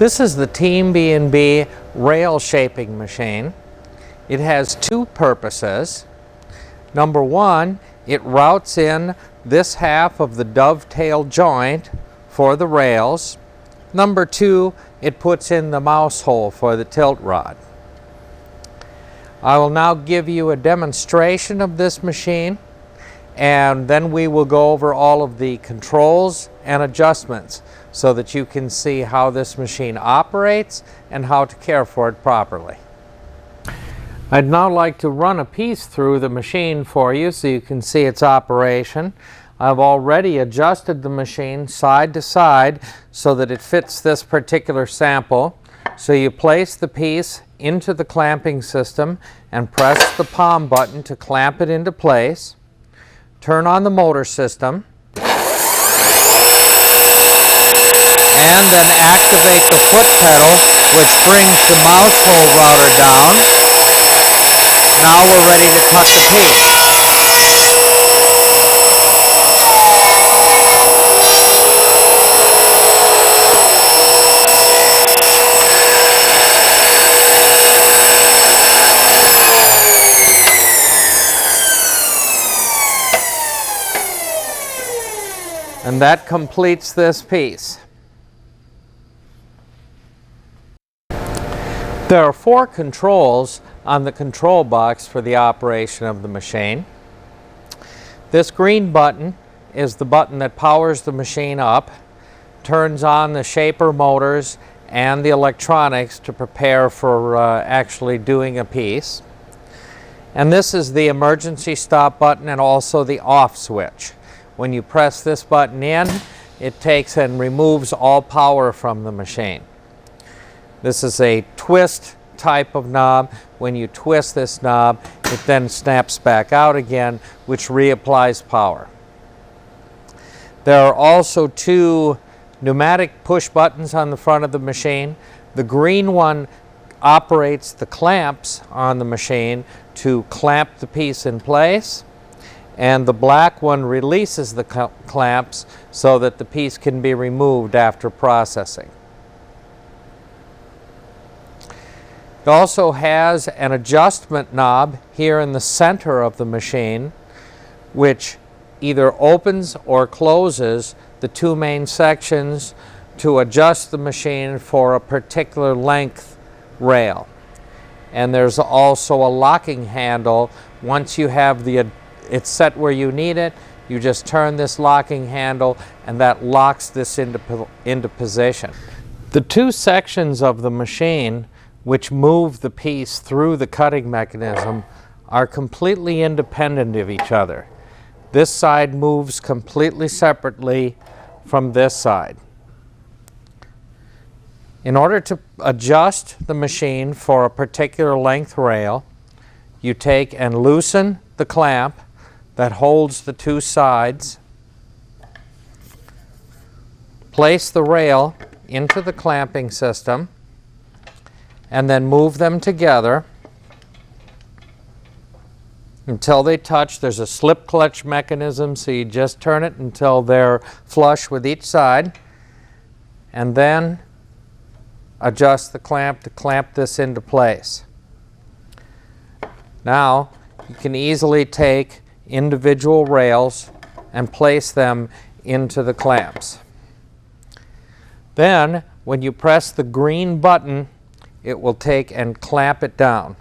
This is the Team B&B rail shaping machine. It has two purposes. Number one, it routes in this half of the dovetail joint for the rails. Number two, it puts in the mouse hole for the tilt rod. I will now give you a demonstration of this machine, and then we will go over all of the controls and adjustments so that you can see how this machine operates and how to care for it properly. I'd now like to run a piece through the machine for you so you can see its operation. I've already adjusted the machine side to side so that it fits this particular sample. So you place the piece into the clamping system and press the palm button to clamp it into place. Turn on the motor system and then activate the foot pedal, which brings the mouse hole router down. Now we're ready to cut the piece. And that completes this piece. There are 4 controls on the control box for the operation of the machine. This green button is the button that powers the machine up, turns on the shaper motors and the electronics to prepare for actually doing a piece. And this is the emergency stop button and also the off switch. When you press this button in, it takes and removes all power from the machine. This is a twist type of knob. When you twist this knob, it then snaps back out again, which reapplies power. There are also 2 pneumatic push buttons on the front of the machine. The green one operates the clamps on the machine to clamp the piece in place, and the black one releases the clamps so that the piece can be removed after processing. It also has an adjustment knob here in the center of the machine, which either opens or closes the 2 main sections to adjust the machine for a particular length rail. And there's also a locking handle. Once you have it's set where you need it, you just turn this locking handle and that locks this into position. The 2 sections of the machine which move the piece through the cutting mechanism are completely independent of each other. This side moves completely separately from this side. In order to adjust the machine for a particular length rail, you take and loosen the clamp that holds the 2 sides, place the rail into the clamping system, and then move them together until they touch. There's a slip clutch mechanism, so you just turn it until they're flush with each side, and then adjust the clamp to clamp this into place. Now you can easily take individual rails and place them into the clamps. Then when you press the green button, it will take and clamp it down.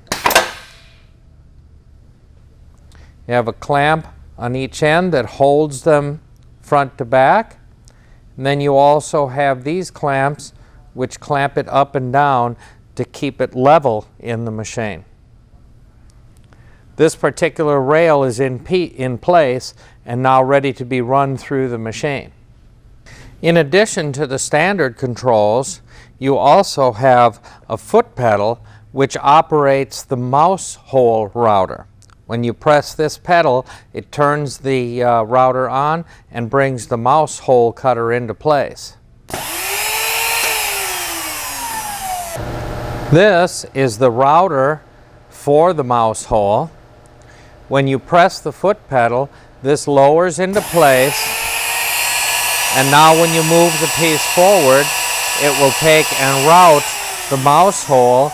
You have a clamp on each end that holds them front to back, and then you also have these clamps which clamp it up and down to keep it level in the machine. This particular rail is in place and now ready to be run through the machine. In addition to the standard controls, you also have a foot pedal which operates the mouse hole router. When you press this pedal, it turns the router on and brings the mouse hole cutter into place. This is the router for the mouse hole. When you press the foot pedal, this lowers into place, and now when you move the piece forward, it will take and route the mouse hole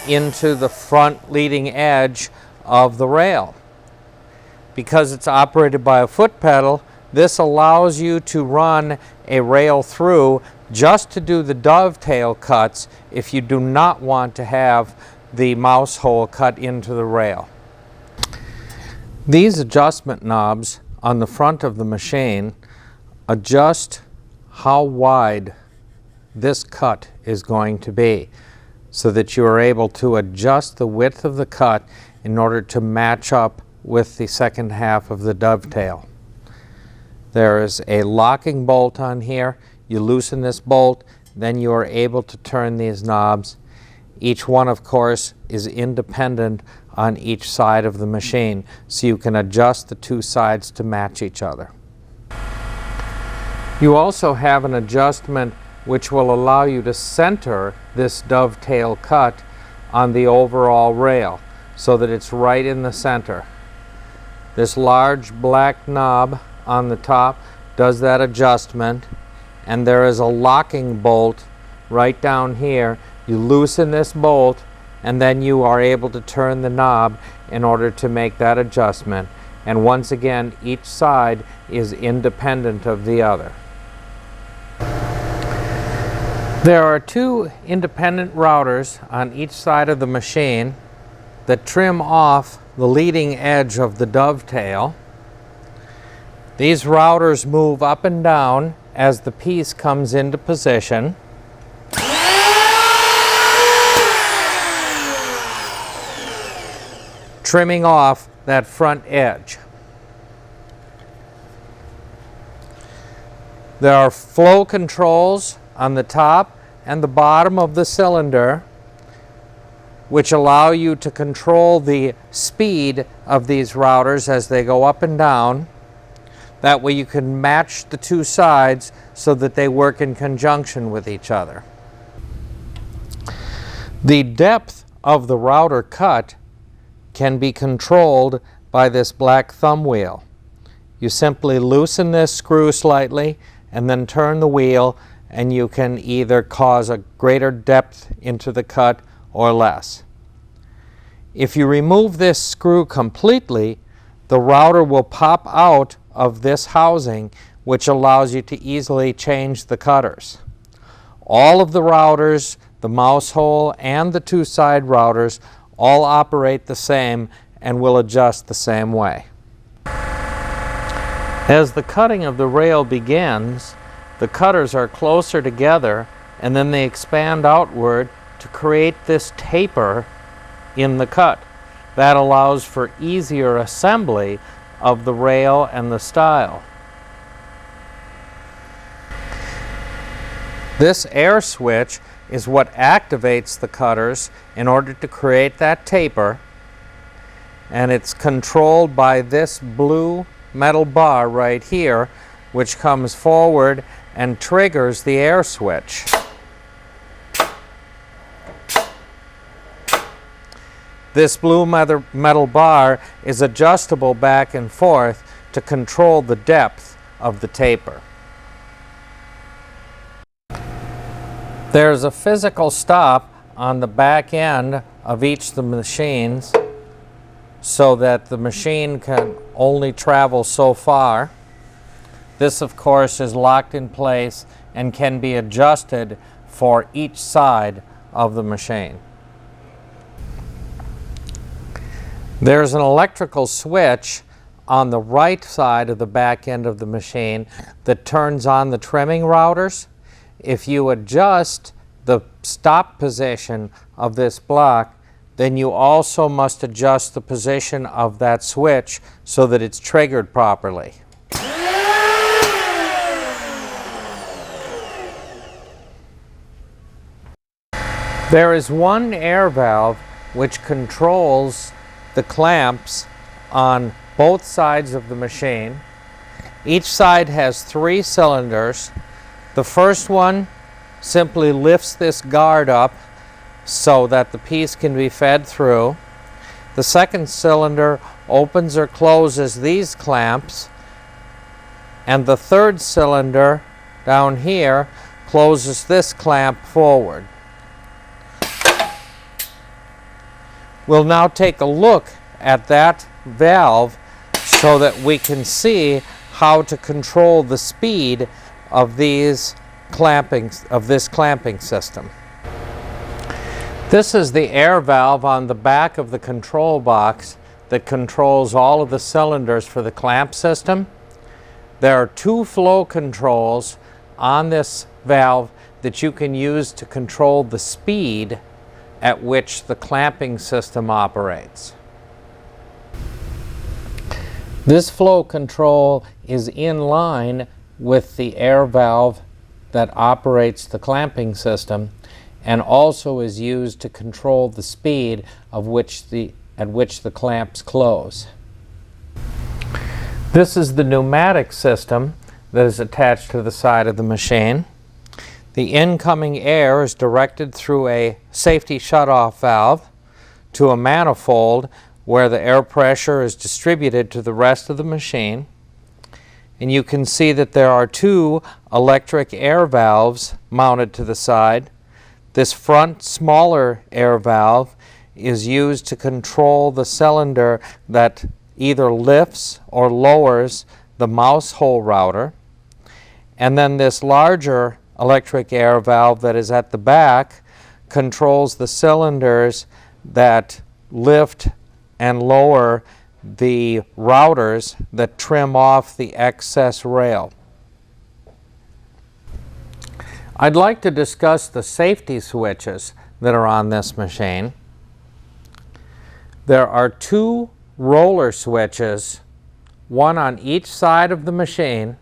into the front leading edge of the rail. Because it's operated by a foot pedal, this allows you to run a rail through just to do the dovetail cuts if you do not want to have the mouse hole cut into the rail. These adjustment knobs on the front of the machine adjust how wide this cut is going to be, so that you are able to adjust the width of the cut in order to match up with the second half of the dovetail. There is a locking bolt on here. You loosen this bolt, then you are able to turn these knobs. Each one, of course, is independent on each side of the machine, so you can adjust the two sides to match each other. You also have an adjustment which will allow you to center this dovetail cut on the overall rail so that it's right in the center. This large black knob on the top does that adjustment, and there is a locking bolt right down here. You loosen this bolt and then you are able to turn the knob in order to make that adjustment, and once again each side is independent of the other. There are two independent routers on each side of the machine that trim off the leading edge of the dovetail. These routers move up and down as the piece comes into position. Trimming off that front edge. There are flow controls on the top and the bottom of the cylinder, which allow you to control the speed of these routers as they go up and down. That way you can match the two sides so that they work in conjunction with each other. The depth of the router cut can be controlled by this black thumb wheel. You simply loosen this screw slightly and then turn the wheel, and you can either cause a greater depth into the cut or less. If you remove this screw completely, the router will pop out of this housing, which allows you to easily change the cutters. All of the routers, the mouse hole and the two side routers, all operate the same and will adjust the same way. As the cutting of the rail begins, the cutters are closer together and then they expand outward to create this taper in the cut. That allows for easier assembly of the rail and the stile. This air switch is what activates the cutters in order to create that taper, and it's controlled by this blue metal bar right here, which comes forward and triggers the air switch. This blue metal bar is adjustable back and forth to control the depth of the taper. There's a physical stop on the back end of each of the machines so that the machine can only travel so far. This, of course, is locked in place and can be adjusted for each side of the machine. There's an electrical switch on the right side of the back end of the machine that turns on the trimming routers. If you adjust the stop position of this block, then you also must adjust the position of that switch so that it's triggered properly. There is one air valve which controls the clamps on both sides of the machine. Each side has 3 cylinders. The first one simply lifts this guard up so that the piece can be fed through. The second cylinder opens or closes these clamps, and the third cylinder down here closes this clamp forward. We'll now take a look at that valve so that we can see how to control the speed of this clamping system. This is the air valve on the back of the control box that controls all of the cylinders for the clamp system. There are two flow controls on this valve that you can use to control the speed at which the clamping system operates. This flow control is in line with the air valve that operates the clamping system and also is used to control the speed at which the clamps close. This is the pneumatic system that is attached to the side of the machine. The incoming air is directed through a safety shutoff valve to a manifold where the air pressure is distributed to the rest of the machine. And you can see that there are two electric air valves mounted to the side. This front smaller air valve is used to control the cylinder that either lifts or lowers the mouse hole router. And then this larger electric air valve that is at the back controls the cylinders that lift and lower the routers that trim off the excess rail. I'd like to discuss the safety switches that are on this machine. There are two roller switches, one on each side of the machine,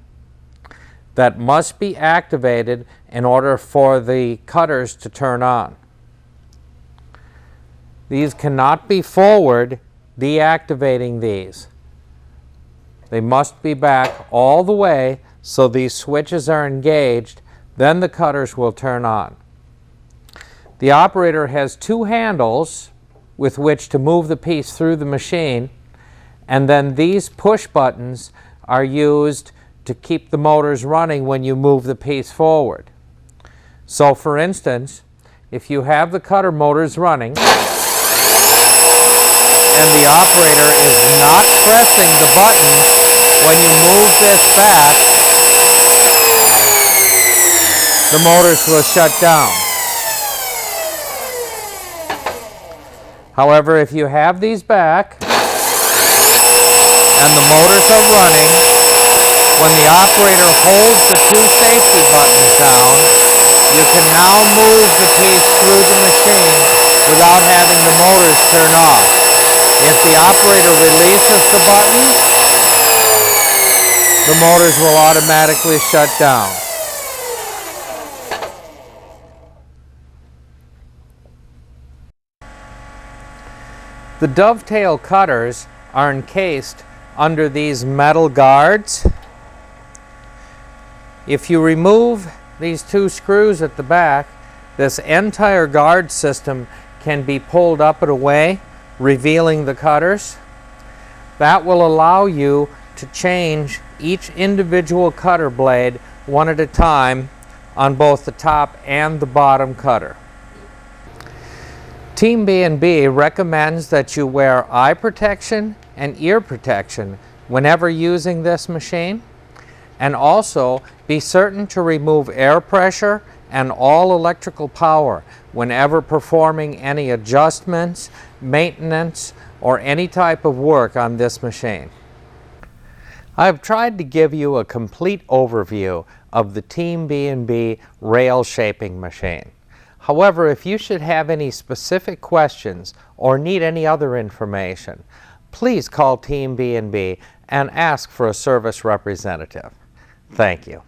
that must be activated in order for the cutters to turn on. These cannot be forward. Deactivating these, they must be back all the way so these switches are engaged, then the cutters will turn on. The operator has two handles with which to move the piece through the machine, and then these push buttons are used to keep the motors running when you move the piece forward. So for instance, if you have the cutter motors running and the operator is not pressing the buttons, when you move this back, the motors will shut down. However, if you have these back and the motors are running, when the operator holds the two safety buttons down, you can now move the piece through the machine without having the motors turn off. If the operator releases the buttons, the motors will automatically shut down. The dovetail cutters are encased under these metal guards. If you remove these two screws at the back, this entire guard system can be pulled up and away, revealing the cutters. That will allow you to change each individual cutter blade one at a time on both the top and the bottom cutter. Team B&B recommends that you wear eye protection and ear protection whenever using this machine, and also be certain to remove air pressure and all electrical power whenever performing any adjustments, maintenance, or any type of work on this machine. I've tried to give you a complete overview of the Team B&B rail shaping machine. However, if you should have any specific questions or need any other information, please call Team B&B and ask for a service representative. Thank you.